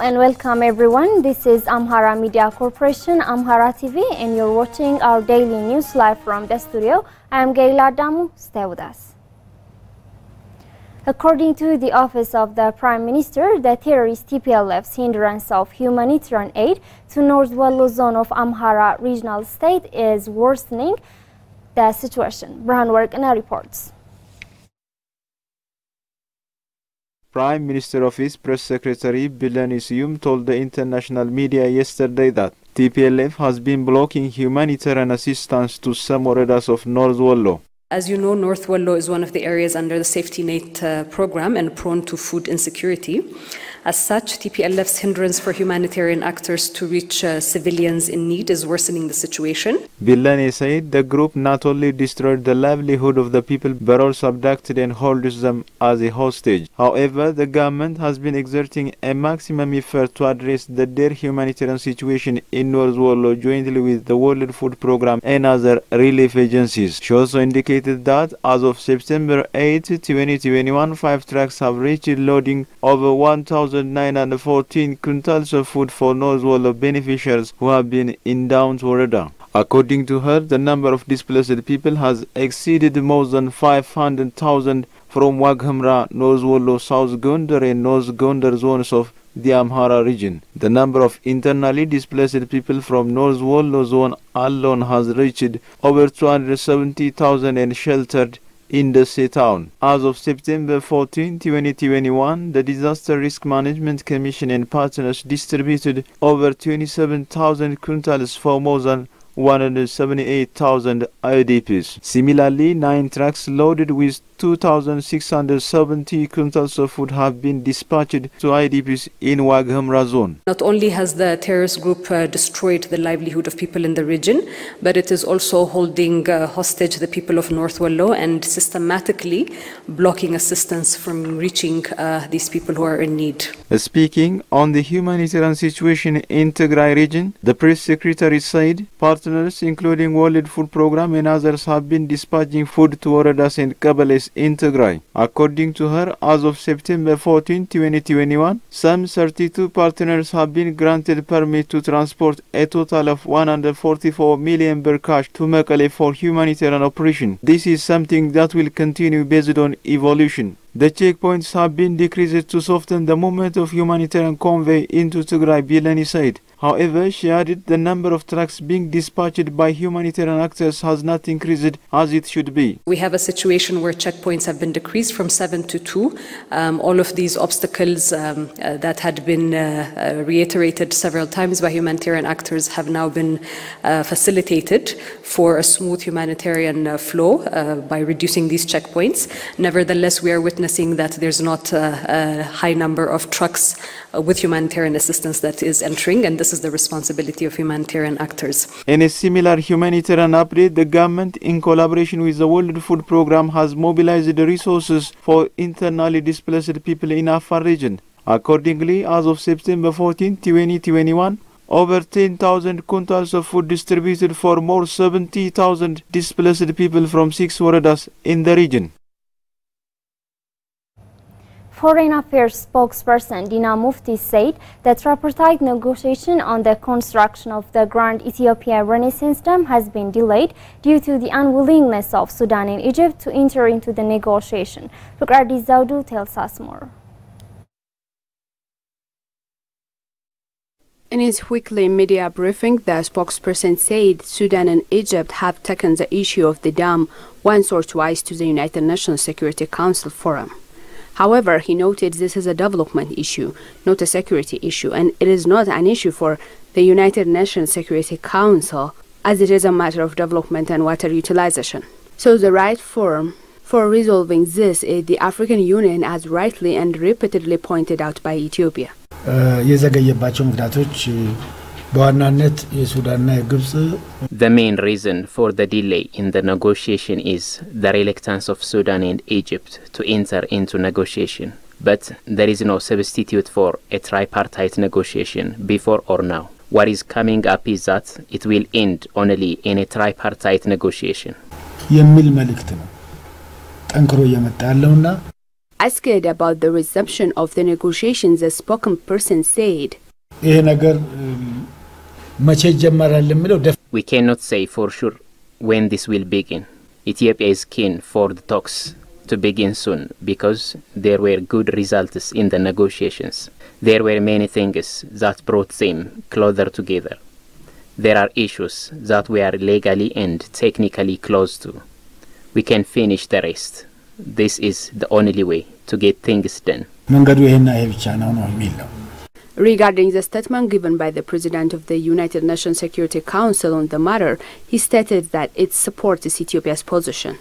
and welcome everyone. This is Amhara Media Corporation, Amhara TV, and you're watching our daily news live from the studio. I am Gaila Damu. Stay with us. According to the Office of the Prime Minister, the terrorist TPLF's hindrance of humanitarian aid to North Wallo zone of Amhara regional state is worsening the situation. Brian Workner reports. Prime Minister Office Press Secretary Bilani Siyum told the international media yesterday that TPLF has been blocking humanitarian assistance to some areas of North Wallo. As you know, North Wallo is one of the areas under the safety net program and prone to food insecurity. As such, TPLF's hindrance for humanitarian actors to reach civilians in need is worsening the situation. Billani said the group not only destroyed the livelihood of the people but also abducted and holds them as a hostage. However, the government has been exerting a maximum effort to address the dire humanitarian situation in North Wallo jointly with the World Food Programme and other relief agencies. She also indicated that as of September 8, 2021, 5 trucks have reached loading over 1,914 quintals of food for North Wallo beneficiaries who have been in Downs Warada. According to her, the number of displaced people has exceeded more than 500,000 from Amhara, North Wallo, South Gondar and North Gondar zones of the Amhara region. The number of internally displaced people from North Wallo zone alone has reached over 270,000 and sheltered in the sea town. As of September 14, 2021, the Disaster Risk Management Commission and partners distributed over 27,000 quintals for more than 178,000 IDPs. Similarly, 9 trucks loaded with 2,670 quintals of food have been dispatched to IDPs in Amhara zone. Not only has the terrorist group destroyed the livelihood of people in the region, but it is also holding hostage the people of North Wallo and systematically blocking assistance from reaching these people who are in need. Speaking on the humanitarian situation in Tigray region, the press secretary said partners including World Food Programme and others have been dispatching food to Waradas and Kabales in Tigray. According to her, as of September 14, 2021, some 32 partners have been granted permit to transport a total of 144 million birr cash to Mekelle for humanitarian operation. This is something that will continue based on evolution. The checkpoints have been decreased to soften the movement of humanitarian convoy into Tigray, Bilani said. However, she added the number of trucks being dispatched by humanitarian actors has not increased as it should be. We have a situation where checkpoints have been decreased from 7 to 2. All of these obstacles that had been reiterated several times by humanitarian actors have now been facilitated for a smooth humanitarian flow by reducing these checkpoints. Nevertheless, we are witnessing that there's not a high number of trucks with humanitarian assistance that is entering, and this is the responsibility of humanitarian actors. In a similar humanitarian update, the government, in collaboration with the World Food Programme, has mobilized resources for internally displaced people in Afar region. Accordingly, as of September 14, 2021, over 10,000 quintals of food distributed for more 70,000 displaced people from 6 waradas in the region. Foreign Affairs spokesperson Dina Mufti said that tripartite negotiation on the construction of the Grand Ethiopia Renaissance Dam has been delayed due to the unwillingness of Sudan and Egypt to enter into the negotiation. Fukradi Zaudu tells us more. In his weekly media briefing, the spokesperson said Sudan and Egypt have taken the issue of the dam once or twice to the United Nations Security Council forum. However, he noted this is a development issue, not a security issue, and it is not an issue for the United Nations Security Council, as it is a matter of development and water utilization. So the right forum for resolving this is the African Union, as rightly and repeatedly pointed out by Ethiopia. The main reason for the delay in the negotiation is the reluctance of Sudan and Egypt to enter into negotiation. But there is no substitute for a tripartite negotiation before or now. What is coming up is that it will end only in a tripartite negotiation. Asked about the resumption of the negotiations, a spokesperson said, "We cannot say for sure when this will begin. Ethiopia is keen for the talks to begin soon because there were good results in the negotiations. There were many things that brought them closer together. There are issues that we are legally and technically close to. We can finish the rest. This is the only way to get things done." Regarding the statement given by the President of the United Nations Security Council on the matter, he stated that it supports Ethiopia's position.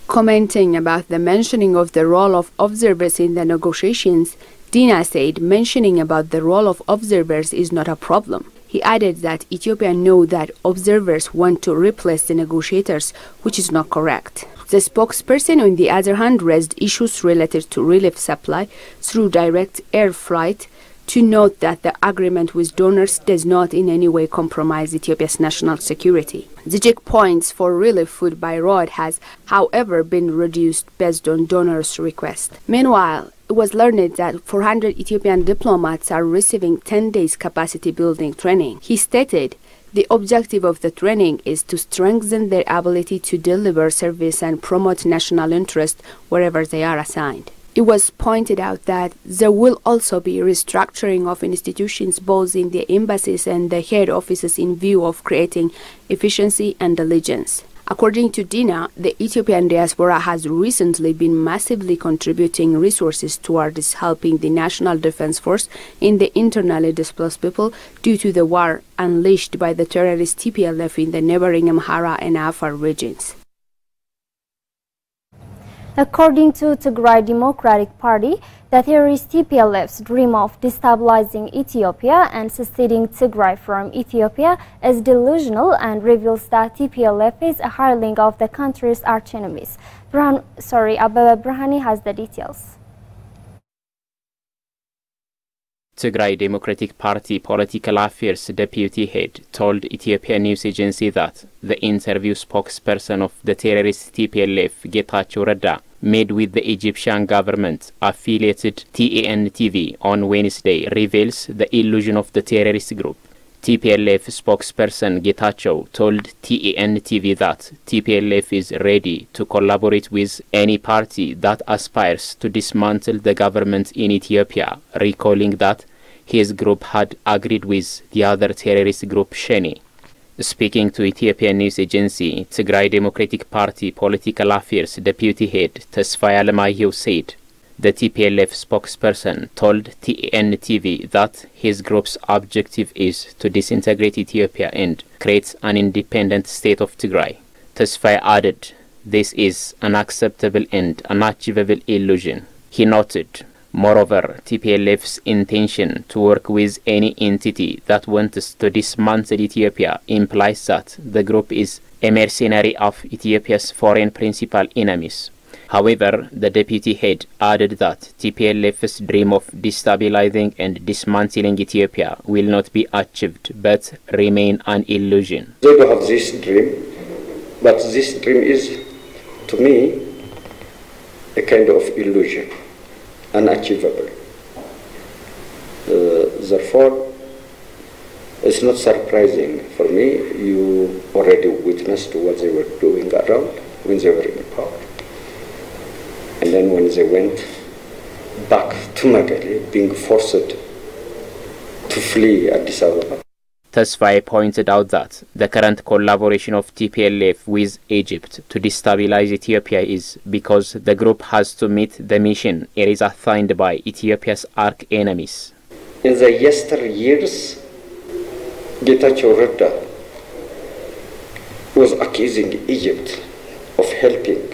Commenting about the mentioning of the role of observers in the negotiations, Dina said mentioning about the role of observers is not a problem. He added that Ethiopia knows that observers want to replace the negotiators, which is not correct. The spokesperson, on the other hand, raised issues related to relief supply through direct air flight, to note that the agreement with donors does not in any way compromise Ethiopia's national security. The checkpoints for relief food by road has, however, been reduced based on donors' request. Meanwhile, it was learned that 400 Ethiopian diplomats are receiving 10 days capacity building training. He stated, "The objective of the training is to strengthen their ability to deliver service and promote national interest wherever they are assigned." It was pointed out that there will also be restructuring of institutions both in the embassies and the head offices in view of creating efficiency and diligence. According to Dina, the Ethiopian diaspora has recently been massively contributing resources towards helping the National Defense Force in the internally displaced people due to the war unleashed by the terrorist TPLF in the neighboring Amhara and Afar regions. According to Tigray Democratic Party, the terrorist TPLF's dream of destabilizing Ethiopia and seceding Tigray from Ethiopia is delusional and reveals that TPLF is a hireling of the country's archenemies. Ababa Brahani has the details. Tigray Democratic Party Political Affairs Deputy Head told Ethiopian news agency that the interview spokesperson of the terrorist TPLF, Getachew Reda, made with the Egyptian government-affiliated TAN-TV on Wednesday reveals the illusion of the terrorist group. TPLF spokesperson Getachew told TAN-TV that TPLF is ready to collaborate with any party that aspires to dismantle the government in Ethiopia, recalling that his group had agreed with the other terrorist group Sheni. Speaking to Ethiopian news agency, Tigray Democratic Party Political Affairs Deputy Head Tesfaye Alemayehu said, the TPLF spokesperson told TAN-TV that his group's objective is to disintegrate Ethiopia and create an independent state of Tigray. Tesfaye added, this is an unacceptable and unachievable illusion. He noted, moreover, TPLF's intention to work with any entity that wants to dismantle Ethiopia implies that the group is a mercenary of Ethiopia's foreign principal enemies. However, the deputy head added that TPLF's dream of destabilizing and dismantling Ethiopia will not be achieved but remain an illusion. They do have this dream, but this dream is, to me, a kind of illusion, unachievable. Therefore, it's not surprising for me. You already witnessed what they were doing around when they were in power. And then when they went back to Magale, being forced to flee Addis Ababa. Tesfaye pointed out that the current collaboration of TPLF with Egypt to destabilize Ethiopia is because the group has to meet the mission it is assigned by Ethiopia's arch-enemies. In the yesteryears, Getachew Reda was accusing Egypt of helping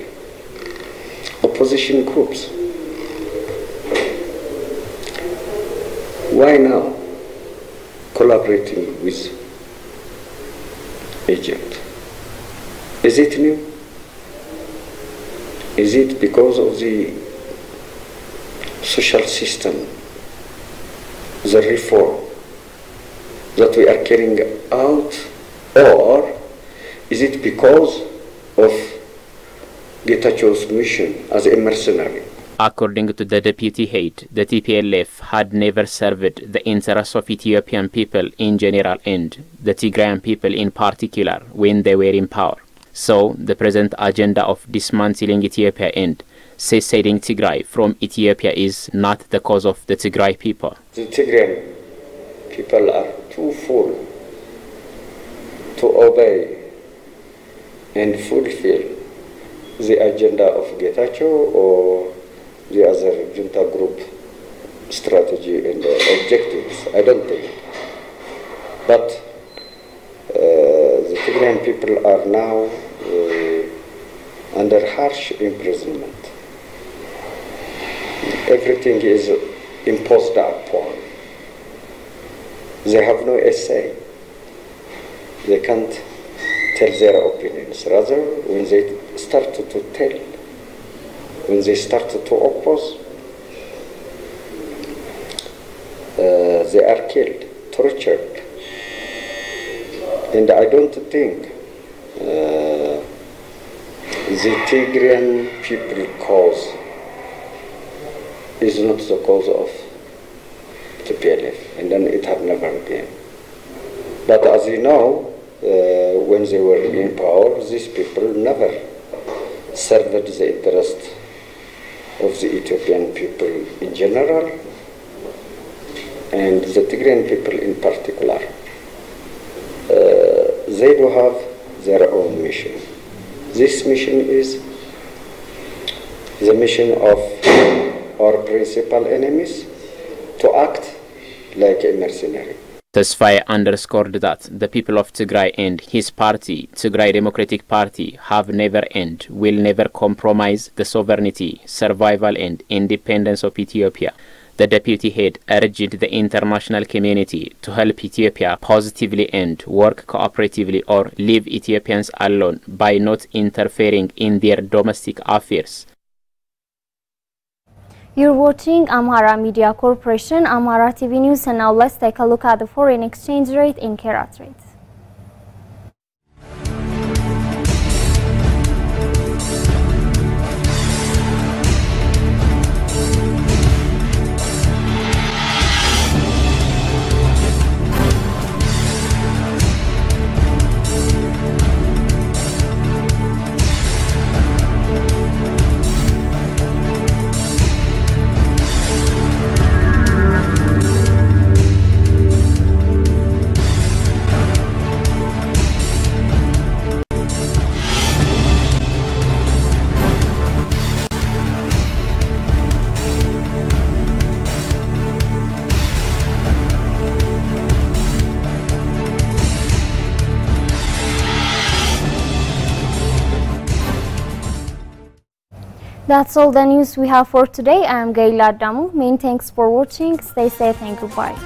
opposition groups. Why now collaborating with Egypt? Is it new? Is it because of the social system, the reform that we are carrying out, or is it because of Getachew's mission as a mercenary? According to the deputy head, the TPLF had never served the interests of Ethiopian people in general and the Tigrayan people in particular when they were in power. So, the present agenda of dismantling Ethiopia and seceding Tigray from Ethiopia is not the cause of the Tigray people. The Tigrayan people are too full to obey and fulfill the agenda of Getachew or the other junta group strategy and objectives. I don't think. But the Tigrayan people are now under harsh imprisonment. Everything is imposed upon. They have no essay. They can't tell their opinions. Rather, when they start to tell, when they start to oppose, they are killed, tortured. And I don't think the Tigrayan people cause is not the cause of the PLF, and then it have never been. But as you know, when they were in power, these people never served the interest of the Ethiopian people in general, and the Tigrayan people in particular. They do have their own mission. This mission is the mission of our principal enemies to act like a mercenary. Tesfaye underscored that the people of Tigray and his party, Tigray Democratic Party, have never and will never compromise the sovereignty, survival and independence of Ethiopia. The deputy head urged the international community to help Ethiopia positively and work cooperatively or leave Ethiopians alone by not interfering in their domestic affairs. You're watching Amhara Media Corporation, Amhara TV News, and now let's take a look at the foreign exchange rate in Karat rates. That's all the news we have for today. I am Gaila Damu. Many thanks for watching. Stay safe and goodbye.